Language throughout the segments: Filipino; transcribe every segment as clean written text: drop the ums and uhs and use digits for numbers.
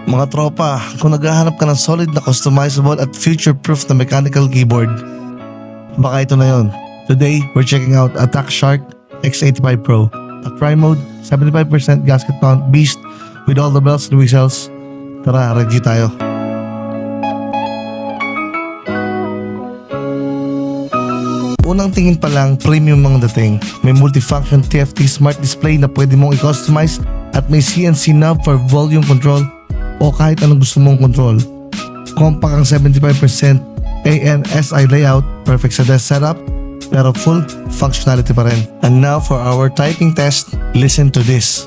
Mga tropa, kung naghahanap ka ng solid na customizable at future-proof na mechanical keyboard, baka ito na yon. Today, we're checking out Attack Shark X85PRO, a Tri-mode 75% gasket mount beast with all the bells and whistles. Tara, review tayo. Unang tingin pa lang, premium ang dating. May multifunction TFT Smart Display na pwede mong i-customize at may CNC Knob for volume control o kahit anong gusto mong control. Compact ang 75% ANSI layout, perfect sa desk setup, pero full functionality pa rin. And now for our typing test, listen to this.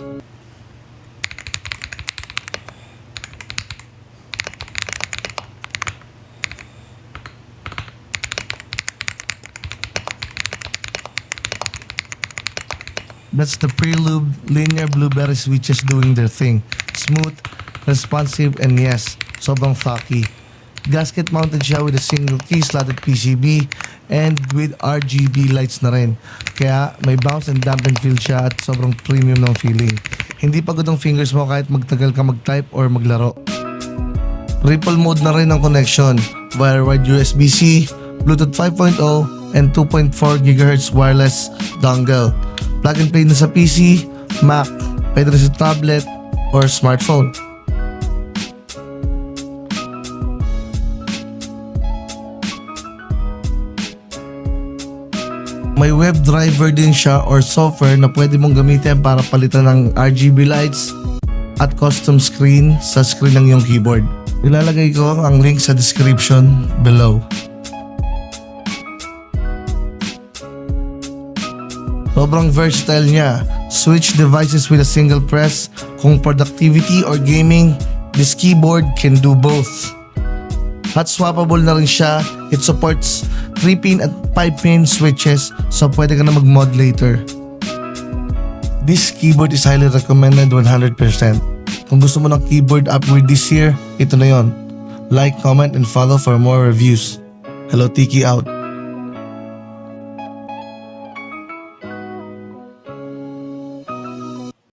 That's the pre-lubed linear blueberry switches doing their thing. Smooth, responsive, and yes, sobrang thocky. Gasket mounted siya with a single key slotted PCB and with RGB lights na rin. Kaya may bounce and dampen feel siya at sobrang premium ng feeling. Hindi pagod ang fingers mo kahit magtagal ka mag-type or maglaro. Ripple mode na rin ang connection. Wire-wide USB-C, Bluetooth 5.0, and 2.4 GHz wireless dongle. Plug and play na sa PC, Mac, pwede rin sa tablet, or smartphone. May web driver din siya or software na pwede mong gamitin para palitan ng RGB lights at custom screen sa screen ng iyong keyboard. Ilalagay ko ang link sa description below. Sobrang versatile niya. Switch devices with a single press. Kung productivity or gaming, this keyboard can do both. Hot-swappable na rin siya. It supports 3-pin at 5-pin switches, so pwede ka na mag-mod later. This keyboard is highly recommended 100%. Kung gusto mo ng keyboard upgrade this year, ito na yon. Like, comment, and follow for more reviews. HELLOHTIKI out.